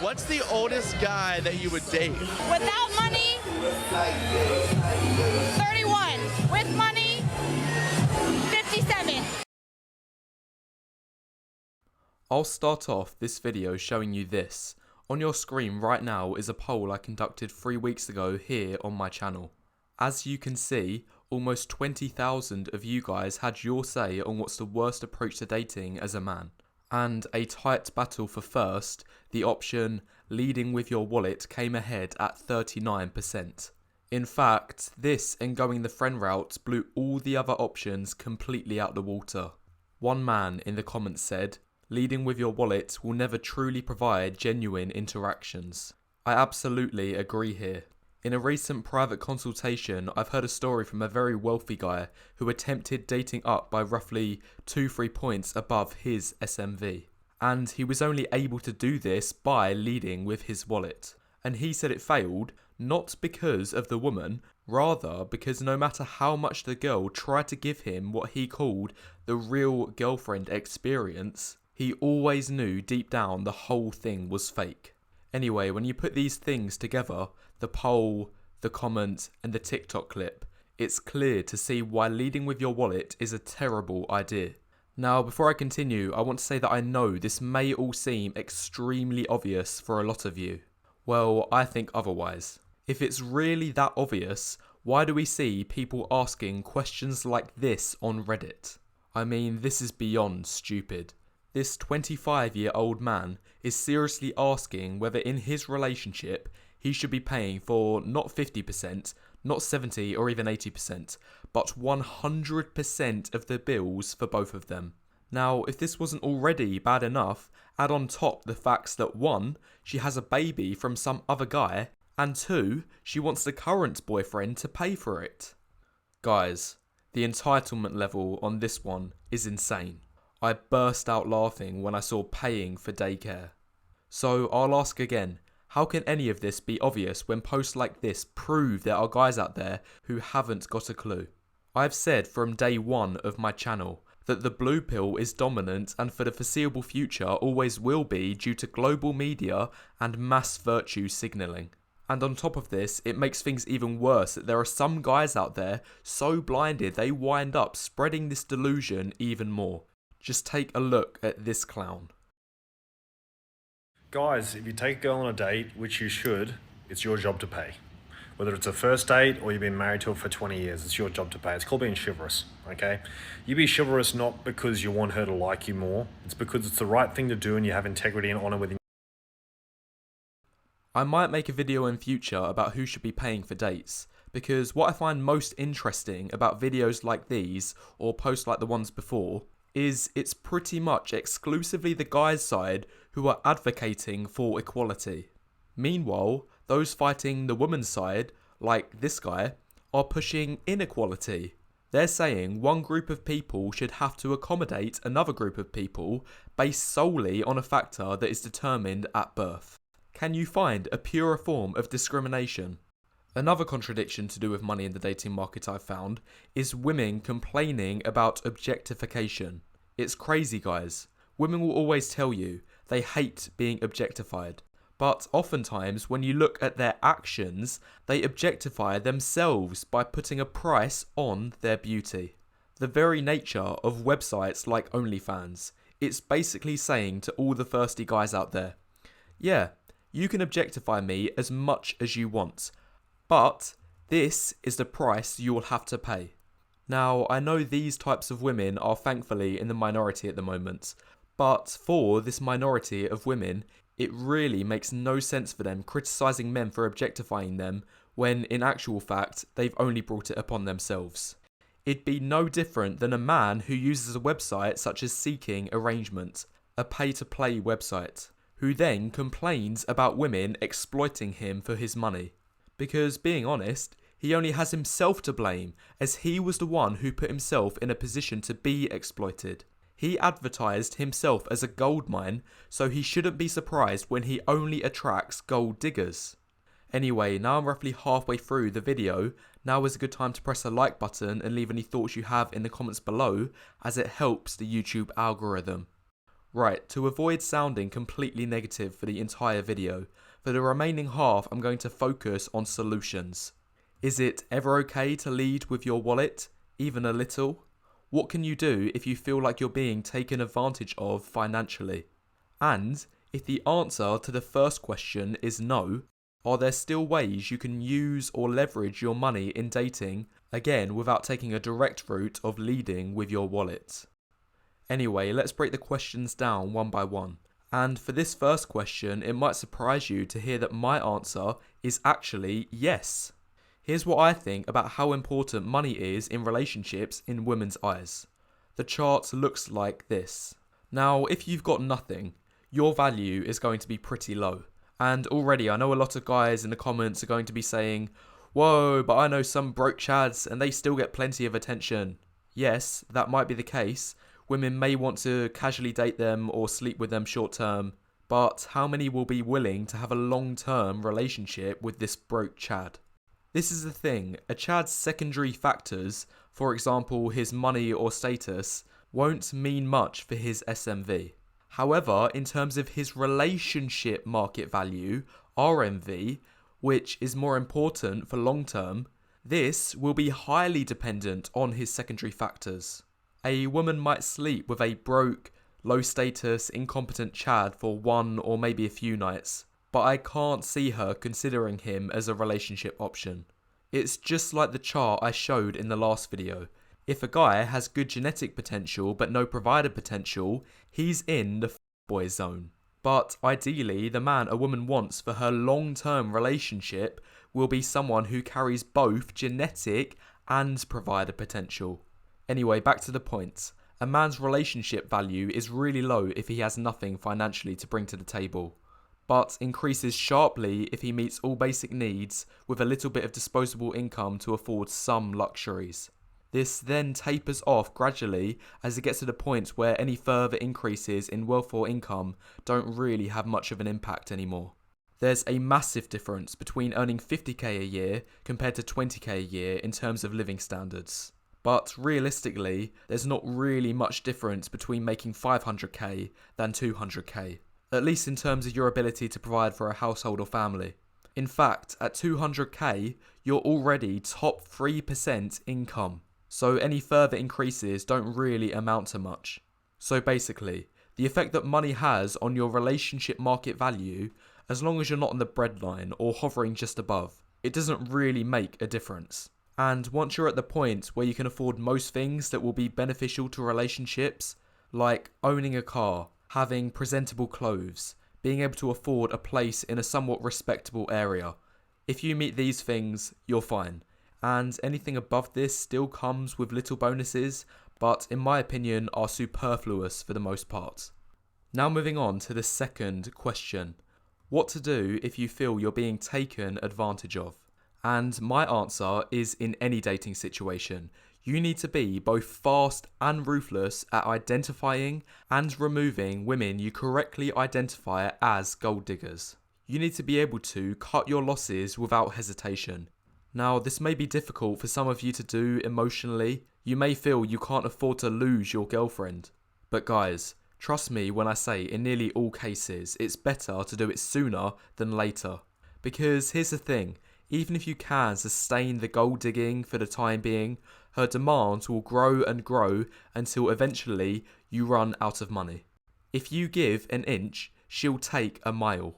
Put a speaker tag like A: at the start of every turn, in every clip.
A: What's the oldest guy that you would date?
B: Without money, 31. With money, 57.
C: I'll start off this video showing you this. On your screen right now is a poll I conducted 3 weeks ago here on my channel. As you can see, almost 20,000 of you guys had your say on what's the worst approach to dating as a man. And a tight battle for first, the option leading with your wallet came ahead at 39%. In fact, this and going the friend route blew all the other options completely out the water. One man in the comments said, "Leading with your wallet will never truly provide genuine interactions." I absolutely agree here. In a recent private consultation, I've heard a story from a very wealthy guy who attempted dating up by roughly 2-3 points above his SMV. And he was only able to do this by leading with his wallet. And he said it failed, not because of the woman, rather because no matter how much the girl tried to give him what he called the real girlfriend experience, he always knew deep down the whole thing was fake. Anyway, when you put these things together, the poll, the comment, and the TikTok clip, it's clear to see why leading with your wallet is a terrible idea. Now, before I continue, I want to say that I know this may all seem extremely obvious for a lot of you. Well, I think otherwise. If it's really that obvious, why do we see people asking questions like this on Reddit? I mean, this is beyond stupid. This 25-year-old man is seriously asking whether in his relationship he should be paying for not 50%, not 70 or even 80%, but 100% of the bills for both of them. Now, if this wasn't already bad enough, add on top the facts that 1, she has a baby from some other guy, and 2, she wants the current boyfriend to pay for it. Guys, the entitlement level on this one is insane. I burst out laughing when I saw paying for daycare. So I'll ask again, how can any of this be obvious when posts like this prove there are guys out there who haven't got a clue? I've said from day one of my channel that the blue pill is dominant and for the foreseeable future always will be due to global media and mass virtue signalling. And on top of this, it makes things even worse that there are some guys out there so blinded they wind up spreading this delusion even more. Just take a look at this clown.
D: Guys, if you take a girl on a date, which you should, it's your job to pay. Whether it's a first date or you've been married to her for 20 years, it's your job to pay. It's called being chivalrous, okay? You be chivalrous not because you want her to like you more. It's because it's the right thing to do and you have integrity and honor within.
C: I might make a video in future about who should be paying for dates, because what I find most interesting about videos like these, or posts like the ones before, is it's pretty much exclusively the guy's side who are advocating for equality. Meanwhile, those fighting the woman's side, like this guy, are pushing inequality. They're saying one group of people should have to accommodate another group of people based solely on a factor that is determined at birth. Can you find a purer form of discrimination? Another contradiction to do with money in the dating market I've found is women complaining about objectification. It's crazy, guys. Women will always tell you they hate being objectified. But oftentimes, when you look at their actions, they objectify themselves by putting a price on their beauty. The very nature of websites like OnlyFans, it's basically saying to all the thirsty guys out there, yeah, you can objectify me as much as you want, but this is the price you will have to pay. Now, I know these types of women are thankfully in the minority at the moment, but for this minority of women, it really makes no sense for them criticising men for objectifying them when in actual fact they've only brought it upon themselves. It'd be no different than a man who uses a website such as Seeking Arrangement, a pay-to-play website, who then complains about women exploiting him for his money. Because being honest, he only has himself to blame, as he was the one who put himself in a position to be exploited. He advertised himself as a gold mine, so he shouldn't be surprised when he only attracts gold diggers. Anyway, now I'm roughly halfway through the video. Now is a good time to press the like button and leave any thoughts you have in the comments below, as it helps the YouTube algorithm. Right, to avoid sounding completely negative for the entire video, for the remaining half I'm going to focus on solutions. Is it ever okay to lead with your wallet, even a little? What can you do if you feel like you're being taken advantage of financially? And if the answer to the first question is no, are there still ways you can use or leverage your money in dating, again without taking a direct route of leading with your wallet? Anyway, let's break the questions down one by one. And for this first question, it might surprise you to hear that my answer is actually yes. Here's what I think about how important money is in relationships in women's eyes. The chart looks like this. Now, if you've got nothing, your value is going to be pretty low. And already I know a lot of guys in the comments are going to be saying, "Whoa, but I know some broke chads and they still get plenty of attention." Yes, that might be the case. Women may want to casually date them or sleep with them short term, but how many will be willing to have a long-term relationship with this broke chad? This is the thing, a chad's secondary factors, for example his money or status, won't mean much for his SMV. However, in terms of his relationship market value, RMV, which is more important for long term, this will be highly dependent on his secondary factors. A woman might sleep with a broke, low status, incompetent chad for one or maybe a few nights, but I can't see her considering him as a relationship option. It's just like the chart I showed in the last video. If a guy has good genetic potential but no provider potential, he's in the boy zone. But ideally, the man a woman wants for her long-term relationship will be someone who carries both genetic and provider potential. Anyway, back to the point. A man's relationship value is really low if he has nothing financially to bring to the table, but increases sharply if he meets all basic needs with a little bit of disposable income to afford some luxuries. This then tapers off gradually as it gets to the point where any further increases in wealth or income don't really have much of an impact anymore. There's a massive difference between earning 50k a year compared to 20k a year in terms of living standards. But realistically, there's not really much difference between making 500k than 200k, at least in terms of your ability to provide for a household or family. In fact, at 200k, you're already top 3% income, so any further increases don't really amount to much. So basically, the effect that money has on your relationship market value, as long as you're not on the breadline or hovering just above, it doesn't really make a difference. And once you're at the point where you can afford most things that will be beneficial to relationships, like owning a car, having presentable clothes, being able to afford a place in a somewhat respectable area, if you meet these things, you're fine. And anything above this still comes with little bonuses, but in my opinion are superfluous for the most part. Now moving on to the second question. What to do if you feel you're being taken advantage of? And my answer is in any dating situation. You need to be both fast and ruthless at identifying and removing women you correctly identify as gold diggers. You need to be able to cut your losses without hesitation. Now, this may be difficult for some of you to do emotionally. You may feel you can't afford to lose your girlfriend. But guys, trust me when I say in nearly all cases, it's better to do it sooner than later. Because here's the thing. Even if you can sustain the gold digging for the time being, her demands will grow and grow until eventually you run out of money. If you give an inch, she'll take a mile.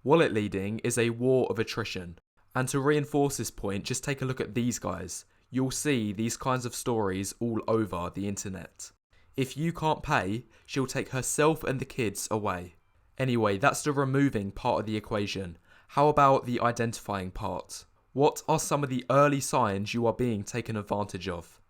C: Wallet leading is a war of attrition. And to reinforce this point, just take a look at these guys. You'll see these kinds of stories all over the internet. If you can't pay, she'll take herself and the kids away. Anyway, that's the removing part of the equation. How about the identifying part? What are some of the early signs you are being taken advantage of?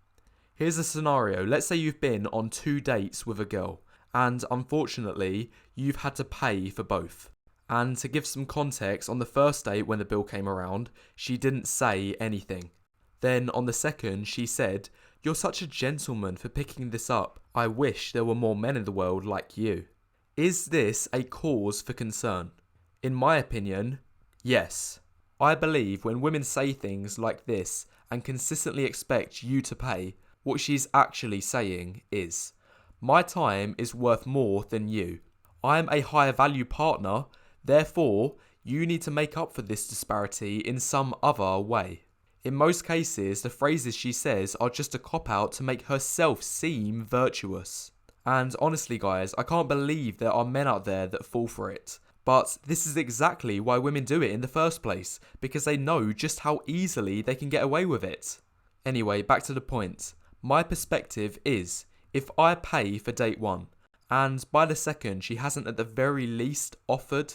C: Here's a scenario. Let's say you've been on 2 dates with a girl, and unfortunately, you've had to pay for both. And to give some context, on the first date when the bill came around, she didn't say anything. Then on the second, she said, "You're such a gentleman for picking this up. I wish there were more men in the world like you." Is this a cause for concern? In my opinion, yes. I believe when women say things like this and consistently expect you to pay, what she's actually saying is, My time is worth more than you. I am a higher value partner, therefore, you need to make up for this disparity in some other way. In most cases, the phrases she says are just a cop-out to make herself seem virtuous. And honestly guys, I can't believe there are men out there that fall for it. But this is exactly why women do it in the first place, because they know just how easily they can get away with it. Anyway, back to the point. My perspective is, if I pay for date 1, and by the second she hasn't at the very least offered,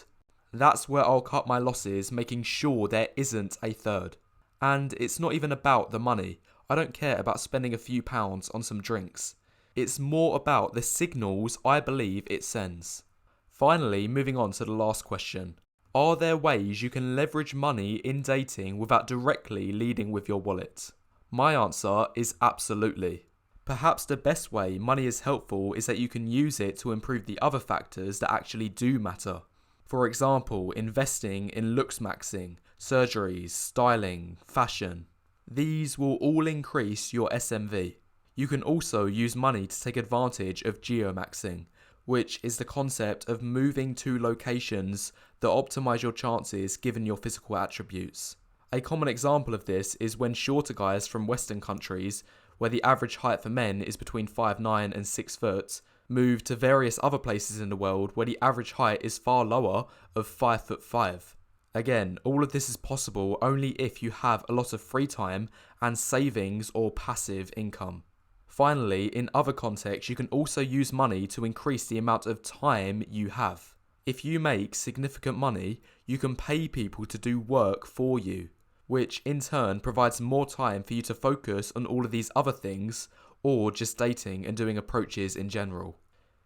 C: that's where I'll cut my losses, making sure there isn't a third. And it's not even about the money. I don't care about spending a few pounds on some drinks. It's more about the signals I believe it sends. Finally, moving on to the last question. Are there ways you can leverage money in dating without directly leading with your wallet? My answer is absolutely. Perhaps the best way money is helpful is that you can use it to improve the other factors that actually do matter. For example, investing in looks maxing, surgeries, styling, fashion. These will all increase your SMV. You can also use money to take advantage of geomaxing, which is the concept of moving to locations that optimize your chances given your physical attributes. A common example of this is when shorter guys from Western countries, where the average height for men is between 5'9" and 6 foot, move to various other places in the world where the average height is far lower of 5'5". Again, all of this is possible only if you have a lot of free time and savings or passive income. Finally, in other contexts, you can also use money to increase the amount of time you have. If you make significant money, you can pay people to do work for you, which in turn provides more time for you to focus on all of these other things, or just dating and doing approaches in general.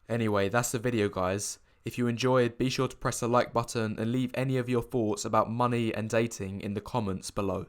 C: Anyway, that's the video guys. If you enjoyed, be sure to press the like button and leave any of your thoughts about money and dating in the comments below.